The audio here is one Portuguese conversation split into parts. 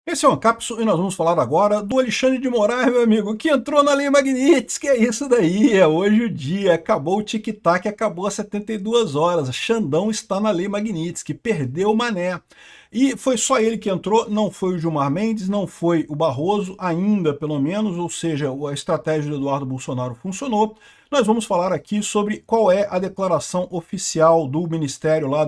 Esse é o Ancapsu e nós vamos falar agora do Alexandre de Moraes, meu amigo, que entrou na Lei Magnitsky. É isso daí, é hoje o dia. Acabou o tic-tac, acabou às 72 horas. Xandão está na Lei Magnitsky, perdeu o mané. E foi só ele que entrou, não foi o Gilmar Mendes, não foi o Barroso, ainda pelo menos, ou seja, a estratégia do Eduardo Bolsonaro funcionou. Nós vamos falar aqui sobre qual é a declaração oficial do Ministério lá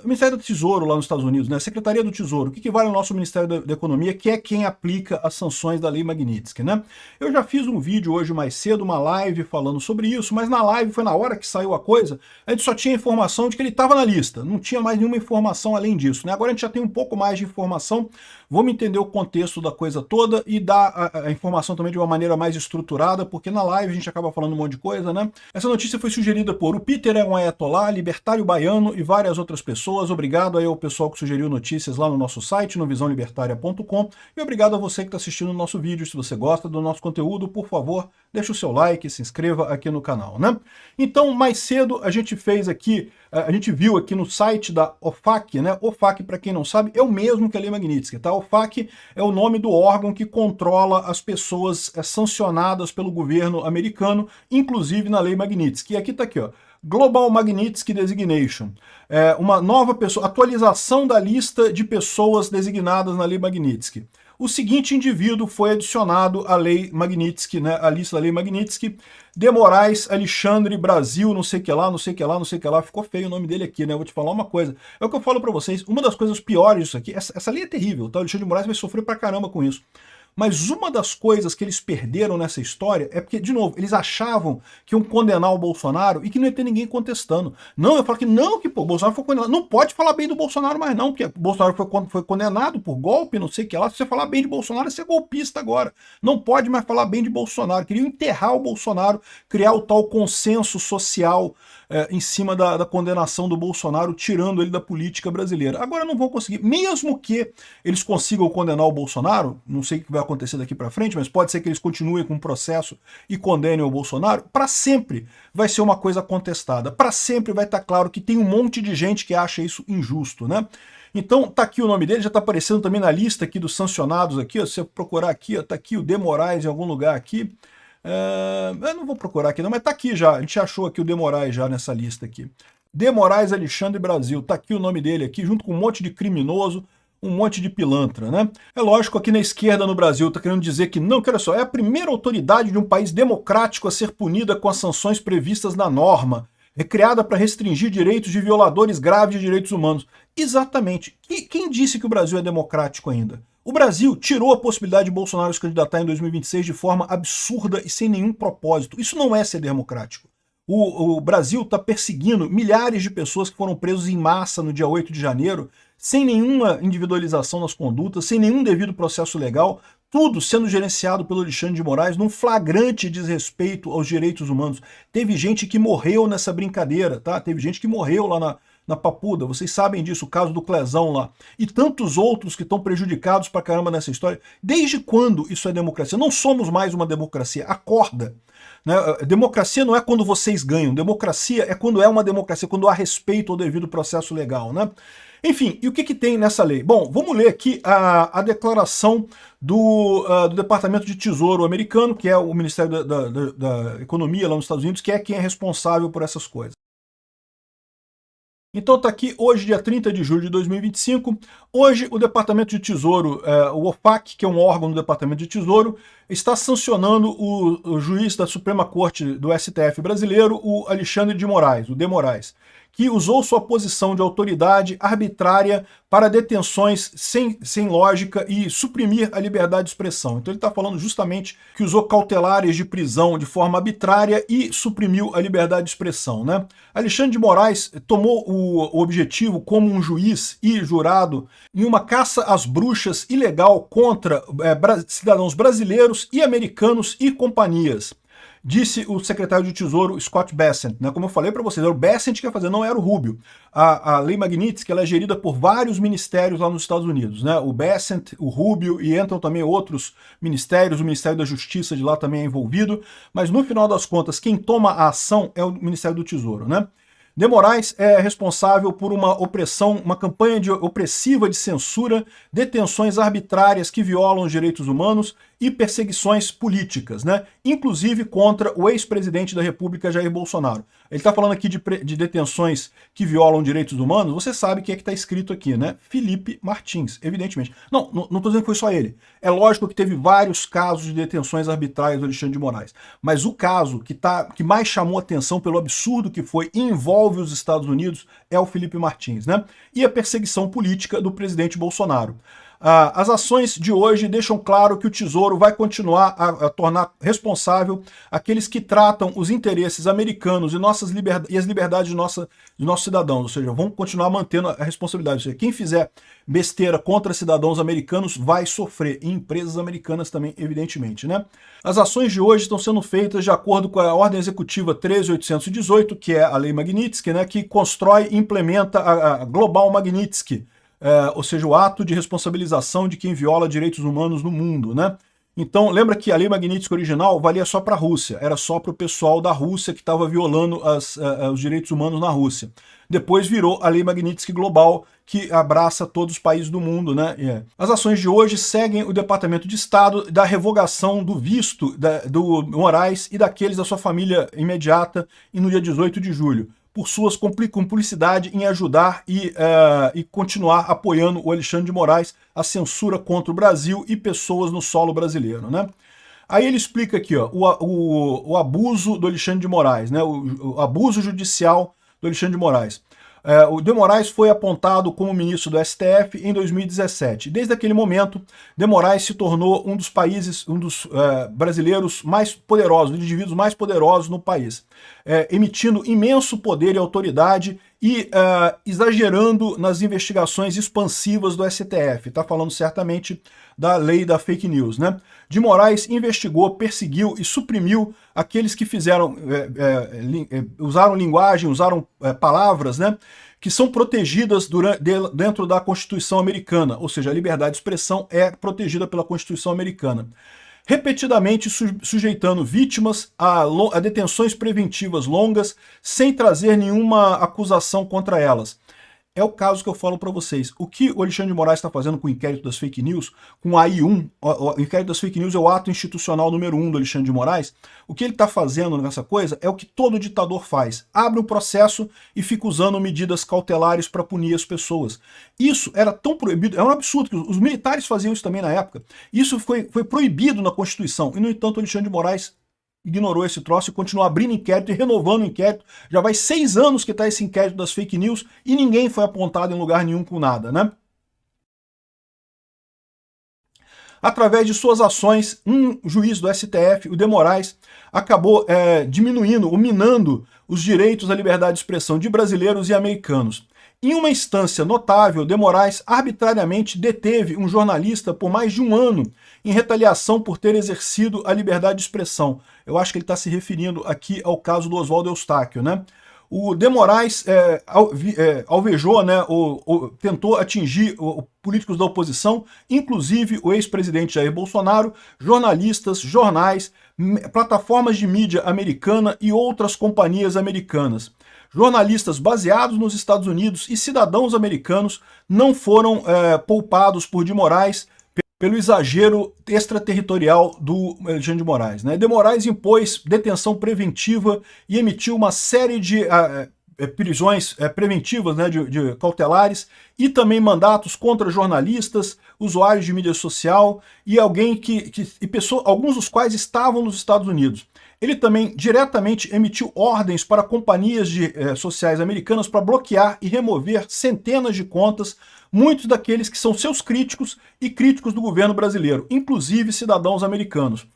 o Ministério do Tesouro lá nos Estados Unidos, né? Secretaria do Tesouro, o que vale o nosso Ministério da Economia, que é quem aplica as sanções da Lei Magnitsky, né? Eu já fiz um vídeo hoje mais cedo, uma live falando sobre isso, mas na live foi na hora que saiu a coisa, a gente só tinha informação de que ele estava na lista, não tinha mais nenhuma informação além disso, né? Agora a gente já tem um pouco mais de informação, vamos entender o contexto da coisa toda e dar a informação também de uma maneira mais estruturada, porque na live a gente acaba falando um monte de coisa, né? Essa notícia foi sugerida por o Peter é um ayatollah, libertário baiano e várias outras pessoas. Obrigado aí ao pessoal que sugeriu notícias lá no nosso site, no visãolibertaria.com, e obrigado a você que está assistindo o nosso vídeo. Se você gosta do nosso conteúdo, por favor, deixa o seu like, se inscreva aqui no canal, né? Então, mais cedo a gente fez aqui, a gente viu aqui no site da OFAC, né? OFAC, para quem não sabe, é o mesmo que a Lei Magnitsky, tá? OFAC é o nome do órgão que controla as pessoas sancionadas pelo governo americano, inclusive na Lei Magnitsky. E aqui tá aqui, ó. Global Magnitsky Designation, uma nova pessoa, atualização da lista de pessoas designadas na Lei Magnitsky. O seguinte indivíduo foi adicionado à Lei Magnitsky, né, à lista da Lei Magnitsky, de Moraes Alexandre Brasil, não sei que lá, não sei que lá, não sei que lá, ficou feio o nome dele aqui, né, eu vou te falar uma coisa, é o que eu falo pra vocês, uma das coisas piores disso aqui, essa lei é terrível, tá? O Alexandre de Moraes vai sofrer pra caramba com isso. Mas uma das coisas que eles perderam nessa história é porque, de novo, eles achavam que iam condenar o Bolsonaro e que não ia ter ninguém contestando. Não, eu falo que não, que pô, o Bolsonaro foi condenado. Não pode falar bem do Bolsonaro mais não, porque o Bolsonaro foi condenado por golpe, não sei o que lá. Se você falar bem de Bolsonaro, você é golpista agora. Não pode mais falar bem de Bolsonaro. Queriam enterrar o Bolsonaro, criar o tal consenso social em cima da condenação do Bolsonaro, tirando ele da política brasileira. Agora não vão conseguir, mesmo que eles consigam condenar o Bolsonaro, não sei o que vai acontecer daqui para frente, mas pode ser que eles continuem com o processo e condenem o Bolsonaro, para sempre vai ser uma coisa contestada, para sempre vai estar claro que tem um monte de gente que acha isso injusto, né? Então tá aqui o nome dele, já está aparecendo também na lista aqui dos sancionados aqui, ó, se você procurar aqui, ó, tá aqui o De Moraes em algum lugar aqui. Eu não vou procurar aqui não, mas tá aqui já, a gente achou aqui o De Moraes já nessa lista aqui. De Moraes Alexandre Brasil, tá aqui o nome dele aqui, junto com um monte de criminoso, um monte de pilantra, né? É lógico, aqui na esquerda no Brasil tá querendo dizer que não, que olha só, é a primeira autoridade de um país democrático a ser punida com as sanções previstas na norma, criada para restringir direitos de violadores graves de direitos humanos. Exatamente. E quem disse que o Brasil é democrático ainda? O Brasil tirou a possibilidade de Bolsonaro se candidatar em 2026 de forma absurda e sem nenhum propósito. Isso não é ser democrático. O Brasil está perseguindo milhares de pessoas que foram presos em massa no dia 8 de janeiro, sem nenhuma individualização nas condutas, sem nenhum devido processo legal, tudo sendo gerenciado pelo Alexandre de Moraes num flagrante desrespeito aos direitos humanos. Teve gente que morreu nessa brincadeira, tá? Teve gente que morreu lá na Papuda, vocês sabem disso, o caso do Clezão lá, e tantos outros que estão prejudicados pra caramba nessa história. Desde quando isso é democracia? Não somos mais uma democracia, acorda. Né? Democracia não é quando vocês ganham, democracia é quando é uma democracia, quando há respeito ao devido processo legal, né? Enfim, e o que tem nessa lei? Bom, vamos ler aqui a declaração do Departamento de Tesouro americano, que é o Ministério da Economia lá nos Estados Unidos, que é quem é responsável por essas coisas. Então está aqui, hoje, dia 30 de julho de 2025, hoje o Departamento de Tesouro, o OFAC, que é um órgão do Departamento de Tesouro, está sancionando o juiz da Suprema Corte do STF brasileiro, o Alexandre de Moraes, o De Moraes, que usou sua posição de autoridade arbitrária para detenções sem lógica e suprimir a liberdade de expressão. Então ele está falando justamente que usou cautelares de prisão de forma arbitrária e suprimiu a liberdade de expressão, né? Alexandre de Moraes tomou o objetivo como um juiz e jurado em uma caça às bruxas ilegal contra cidadãos brasileiros e americanos e companhias. Disse o secretário de Tesouro Scott Bessent, né? Como eu falei para vocês, era o Bessent que ia fazer, não era o Rubio. A Lei Magnitsky ela é gerida por vários ministérios lá nos Estados Unidos, né? O Bessent, o Rubio e entram também outros ministérios, o Ministério da Justiça de lá também é envolvido, mas no final das contas quem toma a ação é o Ministério do Tesouro, né? De Moraes é responsável por uma opressão, uma campanha opressiva de censura, detenções arbitrárias que violam os direitos humanos e perseguições políticas, né? Inclusive contra o ex-presidente da República, Jair Bolsonaro. Ele está falando aqui de detenções que violam direitos humanos, você sabe quem é que está escrito aqui, né? Felipe Martins, evidentemente. Não estou dizendo que foi só ele. É lógico que teve vários casos de detenções arbitrárias do Alexandre de Moraes, mas o caso que mais chamou atenção pelo absurdo que foi e envolve os Estados Unidos é o Felipe Martins, né? E a perseguição política do presidente Bolsonaro. As ações de hoje deixam claro que o Tesouro vai continuar a tornar responsável aqueles que tratam os interesses americanos e as liberdades de nossos cidadãos, ou seja, vão continuar mantendo a responsabilidade. Ou seja, quem fizer besteira contra cidadãos americanos vai sofrer, e empresas americanas também, evidentemente, né? As ações de hoje estão sendo feitas de acordo com a Ordem Executiva 13.818, que é a Lei Magnitsky, né, que constrói e implementa a Global Magnitsky, ou seja, o ato de responsabilização de quem viola direitos humanos no mundo, né? Então, lembra que a Lei Magnitsky original valia só para a Rússia, era só para o pessoal da Rússia que estava violando os direitos humanos na Rússia. Depois virou a Lei Magnitsky Global, que abraça todos os países do mundo, né? As ações de hoje seguem o Departamento de Estado da revogação do visto do Moraes e daqueles da sua família imediata e no dia 18 de julho. Por suas cumplicidade em ajudar e continuar apoiando o Alexandre de Moraes, a censura contra o Brasil e pessoas no solo brasileiro, né? Aí ele explica aqui, ó, o abuso do Alexandre de Moraes, né? O abuso judicial do Alexandre de Moraes. O De Moraes foi apontado como ministro do STF em 2017. Desde aquele momento, De Moraes se tornou um dos brasileiros mais poderosos, dos indivíduos mais poderosos no país, emitindo imenso poder e autoridade e exagerando nas investigações expansivas do STF. Está falando certamente da lei da fake news, né? De Moraes investigou, perseguiu e suprimiu aqueles que usaram linguagem, usaram palavras, né, que são protegidas dentro da Constituição americana, ou seja, a liberdade de expressão é protegida pela Constituição americana. Repetidamente sujeitando vítimas a detenções preventivas longas, sem trazer nenhuma acusação contra elas. É o caso que eu falo para vocês. O que o Alexandre de Moraes está fazendo com o inquérito das fake news, com a AI-1, o inquérito das fake news é o ato institucional número 1 do Alexandre de Moraes, o que ele está fazendo nessa coisa é o que todo ditador faz. Abre um processo e fica usando medidas cautelares para punir as pessoas. Isso era tão proibido, é um absurdo, que os militares faziam isso também na época. Isso foi proibido na Constituição, e no entanto o Alexandre de Moraes ignorou esse troço e continua abrindo inquérito e renovando o inquérito. Já vai 6 anos que está esse inquérito das fake news e ninguém foi apontado em lugar nenhum com nada, né? Através de suas ações, um juiz do STF, o De Moraes, acabou diminuindo, ou minando os direitos à liberdade de expressão de brasileiros e americanos. Em uma instância notável, De Moraes arbitrariamente deteve um jornalista por mais de 1 ano em retaliação por ter exercido a liberdade de expressão. Eu acho que ele está se referindo aqui ao caso do Oswaldo Eustáquio, né? O De Moraes alvejou, né, tentou atingir políticos da oposição, inclusive o ex-presidente Jair Bolsonaro, jornalistas, jornais, plataformas de mídia americana e outras companhias americanas. Jornalistas baseados nos Estados Unidos e cidadãos americanos não foram poupados por De Moraes pelo exagero extraterritorial do Alexandre de Moraes, né? De Moraes impôs detenção preventiva e emitiu uma série de prisões preventivas, né, de cautelares, e também mandatos contra jornalistas, usuários de mídia social e alguns dos quais estavam nos Estados Unidos. Ele também diretamente emitiu ordens para companhias sociais americanas para bloquear e remover centenas de contas, muitos daqueles que são seus críticos e críticos do governo brasileiro, inclusive cidadãos americanos.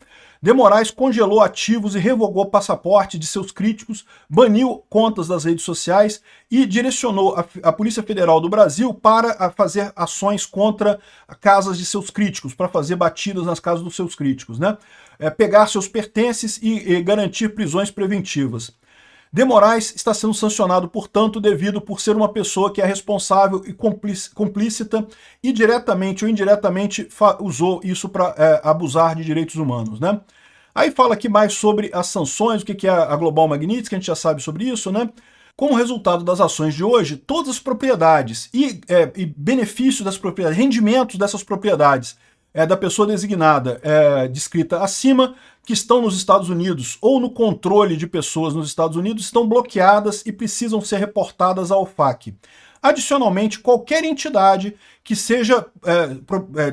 De Moraes congelou ativos e revogou passaporte de seus críticos, baniu contas das redes sociais e direcionou a Polícia Federal do Brasil para fazer ações contra casas de seus críticos, para fazer batidas nas casas dos seus críticos, né? Pegar seus pertences e garantir prisões preventivas. De Moraes está sendo sancionado, portanto, por ser uma pessoa que é responsável e complícita e diretamente ou indiretamente usou isso para abusar de direitos humanos, né? Aí fala aqui mais sobre as sanções, o que é a Global Magnitsky, que a gente já sabe sobre isso, né? Como resultado das ações de hoje, todas as propriedades e benefícios das propriedades, rendimentos dessas propriedades da pessoa designada descrita acima, que estão nos Estados Unidos ou no controle de pessoas nos Estados Unidos, estão bloqueadas e precisam ser reportadas ao OFAC. Adicionalmente, qualquer entidade que seja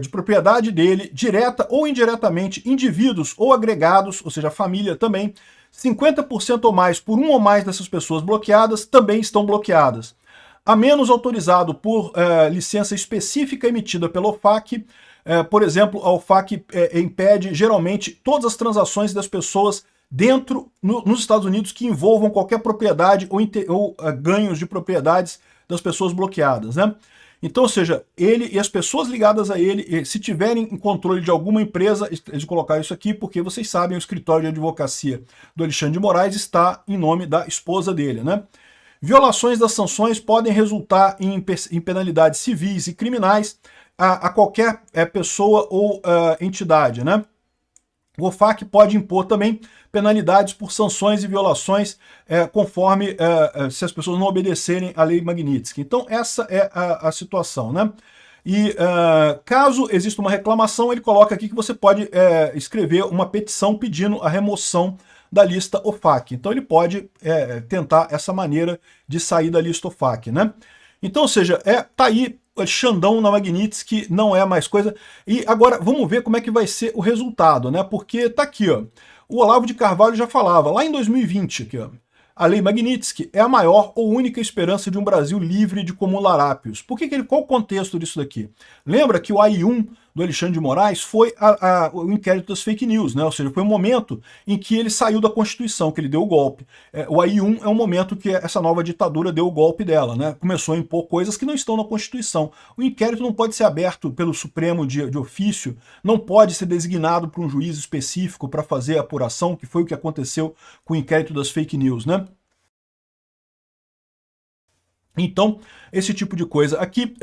de propriedade dele, direta ou indiretamente, indivíduos ou agregados, ou seja, a família também, 50% ou mais por um ou mais dessas pessoas bloqueadas também estão bloqueadas. A menos autorizado por licença específica emitida pelo OFAC, por exemplo, a OFAC impede geralmente todas as transações das pessoas nos Estados Unidos que envolvam qualquer propriedade ou ganhos de propriedades das pessoas bloqueadas, né? Então, ou seja, ele e as pessoas ligadas a ele, se tiverem em controle de alguma empresa, eles colocaram isso aqui porque vocês sabem, o escritório de advocacia do Alexandre de Moraes está em nome da esposa dele, né? Violações das sanções podem resultar em penalidades civis e criminais a qualquer pessoa ou entidade, né? O OFAC pode impor também penalidades por sanções e violações conforme se as pessoas não obedecerem à lei Magnitsky. Então essa é a situação, né? E caso exista uma reclamação, ele coloca aqui que você pode escrever uma petição pedindo a remoção da lista OFAC. Então ele pode tentar essa maneira de sair da lista OFAC, né? Então, ou seja, tá aí Xandão na Magnitsky, não é mais coisa. E agora vamos ver como é que vai ser o resultado, né? Porque tá aqui, ó. O Olavo de Carvalho já falava, lá em 2020, aqui, ó, a lei Magnitsky é a maior ou única esperança de um Brasil livre de comum larápios. Qual o contexto disso daqui? Lembra que o AI-1 do Alexandre de Moraes foi o inquérito das fake news, né? Ou seja, foi um momento em que ele saiu da Constituição, que ele deu o golpe. O AI-1 é um momento que essa nova ditadura deu o golpe dela, né? Começou a impor coisas que não estão na Constituição. O inquérito não pode ser aberto pelo Supremo de ofício, não pode ser designado por um juiz específico para fazer a apuração, que foi o que aconteceu com o inquérito das fake news, né? Então, esse tipo de coisa. Aqui,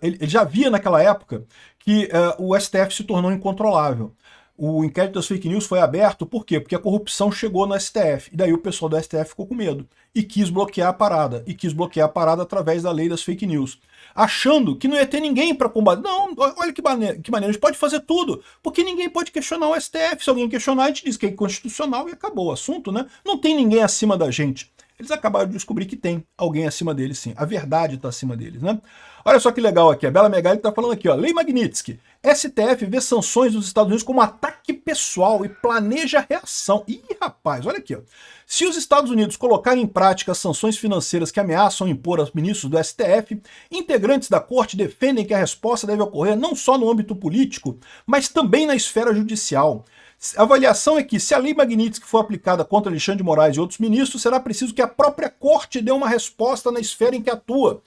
ele já via naquela época que o STF se tornou incontrolável. O inquérito das fake news foi aberto, por quê? Porque a corrupção chegou no STF, e daí o pessoal do STF ficou com medo, e quis bloquear a parada, através da lei das fake news, achando que não ia ter ninguém para combater. Não, olha que maneira, a gente pode fazer tudo, porque ninguém pode questionar o STF, se alguém questionar, a gente diz que é inconstitucional e acabou o assunto, né? Não tem ninguém acima da gente. Eles acabaram de descobrir que tem alguém acima deles, sim. A verdade está acima deles, né? Olha só que legal aqui. A Bela Megali está falando aqui, ó. Lei Magnitsky. STF vê sanções dos Estados Unidos como ataque pessoal e planeja reação. Ih, rapaz, olha aqui, ó. Se os Estados Unidos colocarem em prática as sanções financeiras que ameaçam impor aos ministros do STF, integrantes da corte defendem que a resposta deve ocorrer não só no âmbito político, mas também na esfera judicial. A avaliação é que, se a lei Magnitsky for aplicada contra Alexandre de Moraes e outros ministros, será preciso que a própria corte dê uma resposta na esfera em que atua.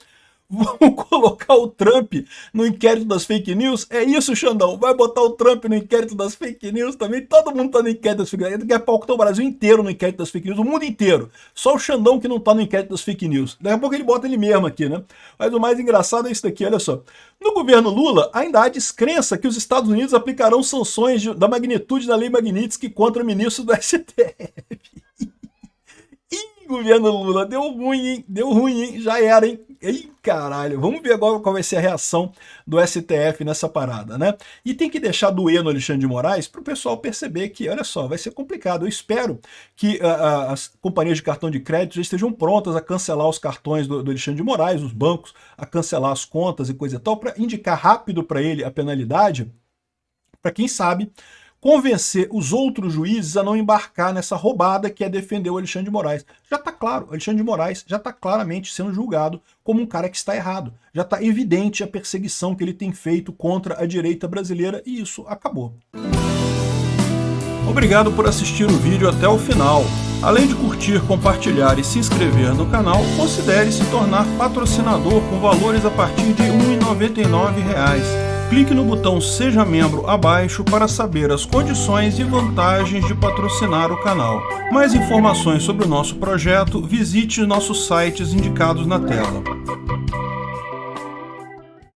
Vamos colocar o Trump no inquérito das fake news? É isso, Xandão? Vai botar o Trump no inquérito das fake news também? Todo mundo tá no inquérito das fake news. Daqui a pouco tá o Brasil inteiro no inquérito das fake news, o mundo inteiro. Só o Xandão que não tá no inquérito das fake news. Daqui a pouco ele bota ele mesmo aqui, né? Mas o mais engraçado é isso daqui, olha só. No governo Lula, ainda há descrença que os Estados Unidos aplicarão sanções da magnitude da lei Magnitsky contra o ministro do STF. Ih, governo Lula, deu ruim, hein? Deu ruim, hein? Já era, hein? Ih, caralho. Vamos ver agora qual vai ser a reação do STF nessa parada, né? E tem que deixar doer no Alexandre de Moraes para o pessoal perceber que, olha só, vai ser complicado. Eu espero que as companhias de cartão de crédito já estejam prontas a cancelar os cartões do Alexandre de Moraes, os bancos a cancelar as contas e coisa e tal, para indicar rápido para ele a penalidade, para quem sabe convencer os outros juízes a não embarcar nessa roubada que é defender o Alexandre de Moraes. Já está claro, o Alexandre de Moraes já está claramente sendo julgado como um cara que está errado. Já está evidente a perseguição que ele tem feito contra a direita brasileira e isso acabou. Obrigado por assistir o vídeo até o final. Além de curtir, compartilhar e se inscrever no canal, considere se tornar patrocinador com valores a partir de R$ 1,99. Clique no botão Seja Membro abaixo para saber as condições e vantagens de patrocinar o canal. Mais informações sobre o nosso projeto, visite nossos sites indicados na tela.